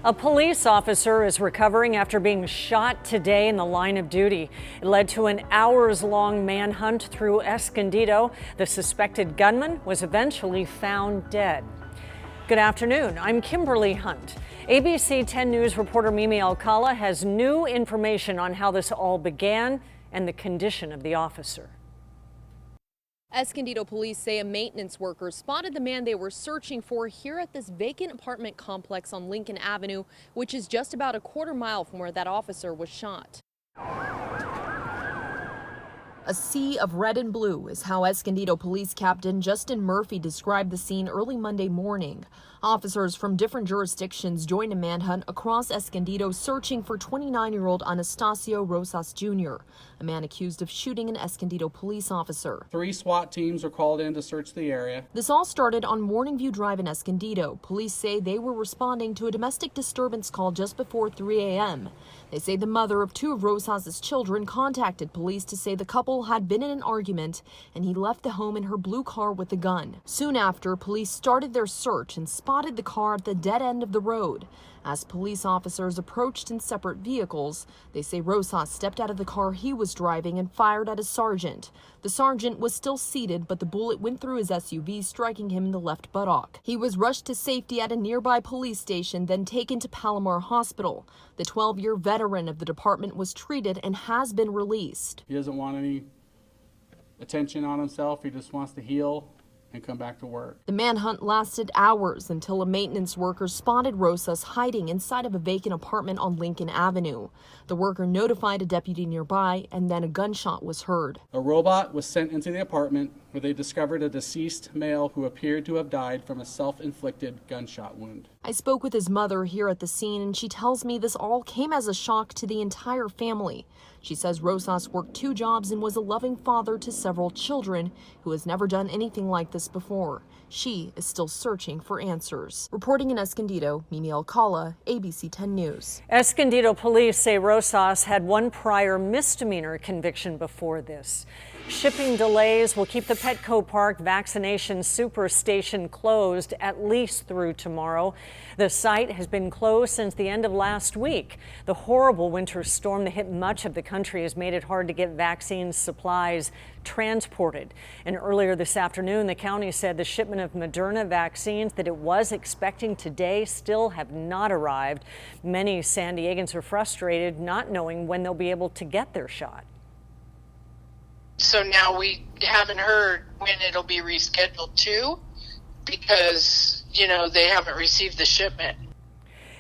A police officer is recovering after being shot today in the line of duty. It led to an hours-long manhunt through Escondido. The suspected gunman was eventually found dead. Good afternoon. I'm Kimberly Hunt. ABC 10 News reporter Mimi Alcala has new information on how this all began and the condition of the officer. Escondido police say a maintenance worker spotted the man they were searching for here at this vacant apartment complex on Lincoln Avenue, which is just about a quarter-mile from where that officer was shot. A sea of red and blue is how Escondido Police Captain Justin Murphy described the scene early Monday morning. Officers from different jurisdictions joined a manhunt across Escondido searching for 29-year-old Anastasio Rosas Jr., a man accused of shooting an Escondido police officer. 3 SWAT teams were called in to search the area. This all started on Morning View Drive in Escondido. Police say they were responding to a domestic disturbance call just before 3 a.m. They say the mother of 2 of Rosas' children contacted police to say the couple had been in an argument and he left the home in her blue car with a gun. Soon after, police started their search and spotted the car at the dead end of the road. As police officers approached in separate vehicles, they say Rosas stepped out of the car he was driving and fired at a sergeant. The sergeant was still seated, but the bullet went through his SUV, striking him in the left buttock. He was rushed to safety at a nearby police station, then taken to Palomar Hospital. The 12-year veteran of the department was treated and has been released. He doesn't want any attention on himself. He just wants to heal and come back to work. The manhunt lasted hours until a maintenance worker spotted Rosas hiding inside of a vacant apartment on Lincoln Avenue. The worker notified a deputy nearby, and then a gunshot was heard. A robot was sent into the apartment where they discovered a deceased male who appeared to have died from a self-inflicted gunshot wound. I spoke with his mother here at the scene, and she tells me this all came as a shock to the entire family. She says Rosas worked 2 jobs and was a loving father to several children who has never done anything like this before. She is still searching for answers. Reporting in Escondido, Mimi Alcala, ABC 10 News. Escondido police say Rosas had 1 prior misdemeanor conviction before this. Shipping delays will keep the Petco Park vaccination superstation closed at least through tomorrow. The site has been closed since the end of last week. The horrible winter storm that hit much of the country has made it hard to get vaccine supplies transported. And earlier this afternoon, the county said the shipment of Moderna vaccines that it was expecting today still have not arrived. Many San Diegans are frustrated not knowing when they'll be able to get their shot. So now we haven't heard when it'll be rescheduled to, because, they haven't received the shipment.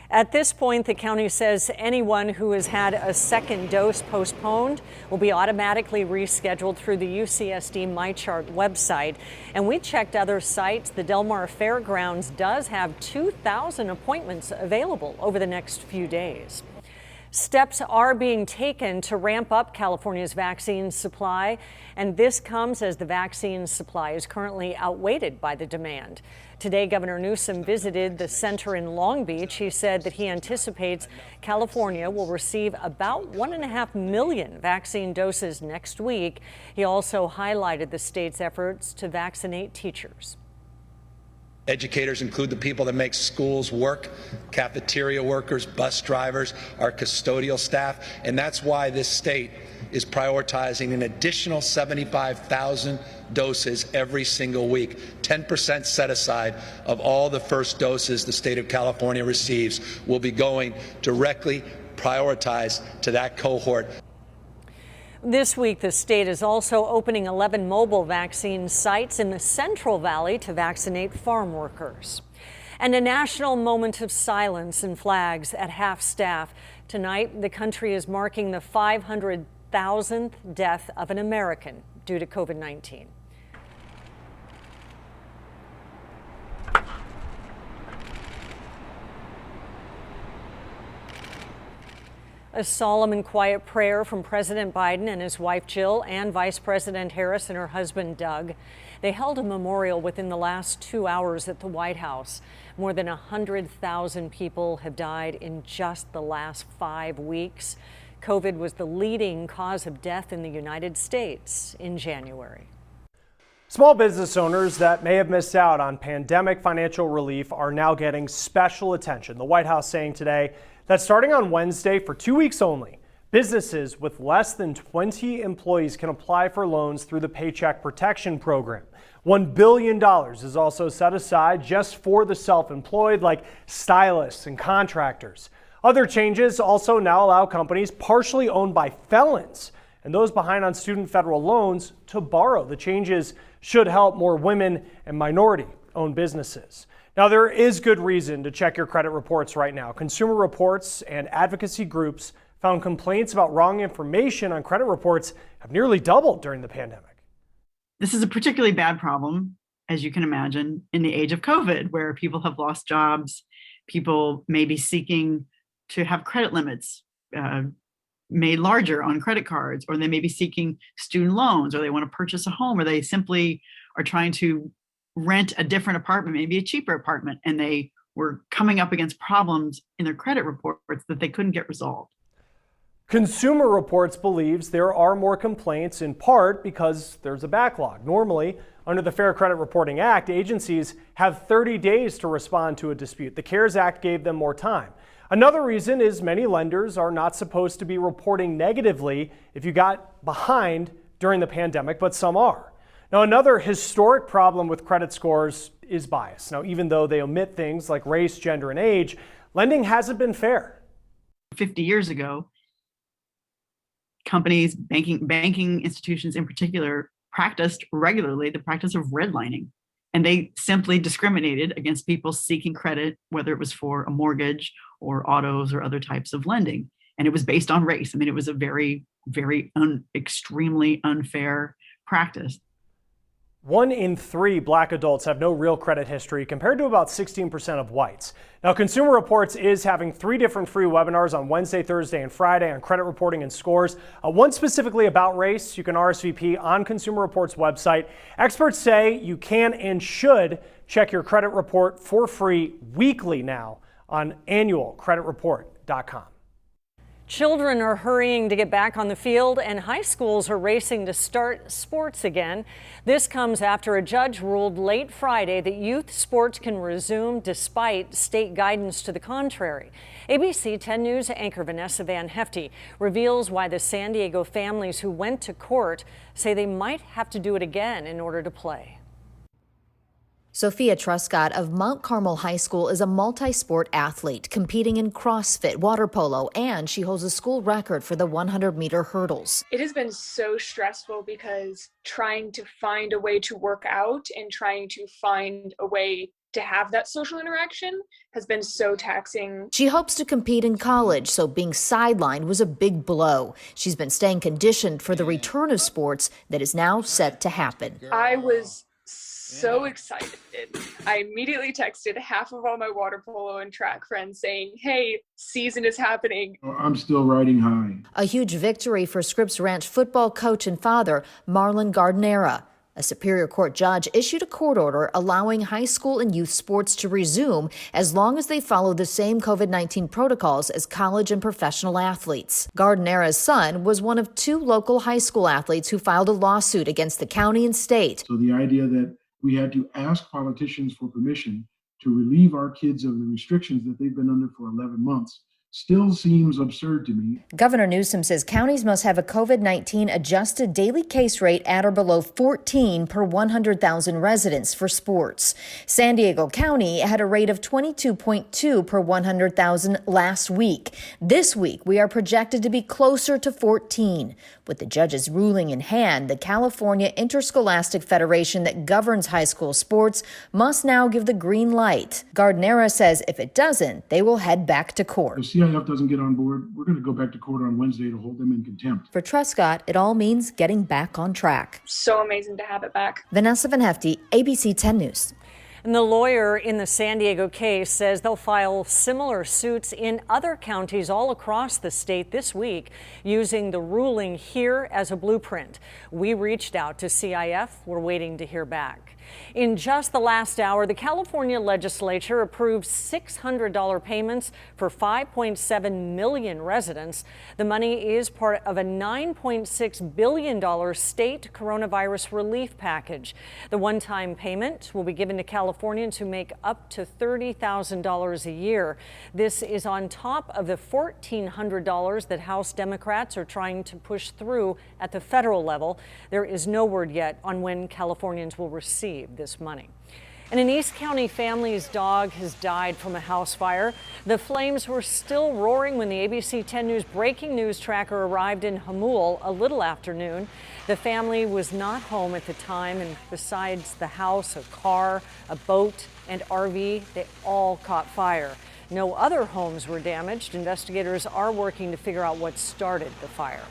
At this point, the county says anyone who has had a second dose postponed will be automatically rescheduled through the UCSD MyChart website. And we checked other sites. The Del Mar Fairgrounds does have 2,000 appointments available over the next few days. Steps are being taken to ramp up California's vaccine supply, and this comes as the vaccine supply is currently outweighed by the demand. Today, Governor Newsom visited the center in Long Beach. He said that he anticipates California will receive about 1.5 million vaccine doses next week. He also highlighted the state's efforts to vaccinate teachers. Educators include the people that make schools work, cafeteria workers, bus drivers, our custodial staff, and that's why this state is prioritizing an additional 75,000 doses every single week. 10% set aside of all the first doses the state of California receives will be going directly prioritized to that cohort. This week, the state is also opening 11 mobile vaccine sites in the Central Valley to vaccinate farm workers. And a national moment of silence and flags at half-staff. Tonight, the country is marking the 500,000th death of an American due to COVID-19. A solemn and quiet prayer from President Biden and his wife Jill and Vice President Harris and her husband Doug. They held a memorial within the last 2 hours at the White House. More than 100,000 people have died in just the last 5 weeks. COVID was the leading cause of death in the United States in January. Small business owners that may have missed out on pandemic financial relief are now getting special attention. The White House saying today that starting on Wednesday for 2 weeks only, businesses with less than 20 employees can apply for loans through the Paycheck Protection Program. $1 billion is also set aside just for the self-employed, like stylists and contractors. Other changes also now allow companies partially owned by felons and those behind on student federal loans to borrow. The changes should help more women and minority-owned businesses. Now, there is good reason to check your credit reports right now. Consumer Reports and advocacy groups found complaints about wrong information on credit reports have nearly doubled during the pandemic. This is a particularly bad problem, as you can imagine, in the age of COVID, where people have lost jobs, people may be seeking to have credit limits made larger on credit cards, or they may be seeking student loans, or they want to purchase a home, or they simply are trying to rent a different apartment, maybe a cheaper apartment, and they were coming up against problems in their credit reports that they couldn't get resolved. Consumer Reports believes there are more complaints in part because there's a backlog. Normally, under the Fair Credit Reporting Act, agencies have 30 days to respond to a dispute. The CARES Act gave them more time. Another reason is many lenders are not supposed to be reporting negatively if you got behind during the pandemic, but some are. Now, another historic problem with credit scores is bias. Now, even though they omit things like race, gender, and age, lending hasn't been fair. 50 years ago, companies, banking institutions in particular, practiced regularly the practice of redlining. And they simply discriminated against people seeking credit, whether it was for a mortgage or autos or other types of lending. And it was based on race. I mean, it was a very, very extremely unfair practice. 1 in 3 black adults have no real credit history compared to about 16% of whites. Now, Consumer Reports is having 3 different free webinars on Wednesday, Thursday, and Friday on credit reporting and scores. One specifically about race. You can RSVP on Consumer Reports website. Experts say you can and should check your credit report for free weekly now on annualcreditreport.com. Children are hurrying to get back on the field, and high schools are racing to start sports again. This comes after a judge ruled late Friday that youth sports can resume despite state guidance to the contrary. ABC 10 News anchor Vanessa Van Hefty reveals why the San Diego families who went to court say they might have to do it again in order to play. Sophia Truscott of Mount Carmel High School is a multi-sport athlete competing in CrossFit, water polo, and she holds a school record for the 100-meter hurdles. It has been so stressful because trying to find a way to work out and trying to find a way to have that social interaction has been so taxing. She hopes to compete in college, so being sidelined was a big blow. She's been staying conditioned for the return of sports that is now set to happen. I was so excited. I immediately texted half of all my water polo and track friends saying, hey, season is happening. I'm still riding high. A huge victory for Scripps Ranch football coach and father, Marlon Gardenera. A Superior Court judge issued a court order allowing high school and youth sports to resume as long as they follow the same COVID-19 protocols as college and professional athletes. Gardenera's son was one of 2 local high school athletes who filed a lawsuit against the county and state. So the idea that we had to ask politicians for permission to relieve our kids of the restrictions that they've been under for 11 months still seems absurd to me. Governor Newsom says counties must have a COVID-19 adjusted daily case rate at or below 14 per 100,000 residents for sports. San Diego County had a rate of 22.2 per 100,000 last week. This week, we are projected to be closer to 14. With the judge's ruling in hand, the California Interscholastic Federation that governs high school sports must now give the green light. Gardenera says if it doesn't, they will head back to court. If CIF doesn't get on board, we're going to go back to court on Wednesday to hold them in contempt. For Truscott, it all means getting back on track. So amazing to have it back. Vanessa Van Hefty, ABC 10 News. And the lawyer in the San Diego case says they'll file similar suits in other counties all across the state this week, using the ruling here as a blueprint. We reached out to CIF. We're waiting to hear back. In just the last hour, the California legislature approved $600 payments for 5.7 million residents. The money is part of a $9.6 billion state coronavirus relief package. The one-time payment will be given to Californians who make up to $30,000 a year. This is on top of the $1,400 that House Democrats are trying to push through at the federal level. There is no word yet on when Californians will receive this money. And an East County family's dog has died from a house fire. The flames were still roaring when the ABC 10 News breaking news tracker arrived in Hamul a little after noon. The family was not home at the time, and besides the house, a car, a boat, and RV, they all caught fire. No other homes were damaged. Investigators are working to figure out what started the fire.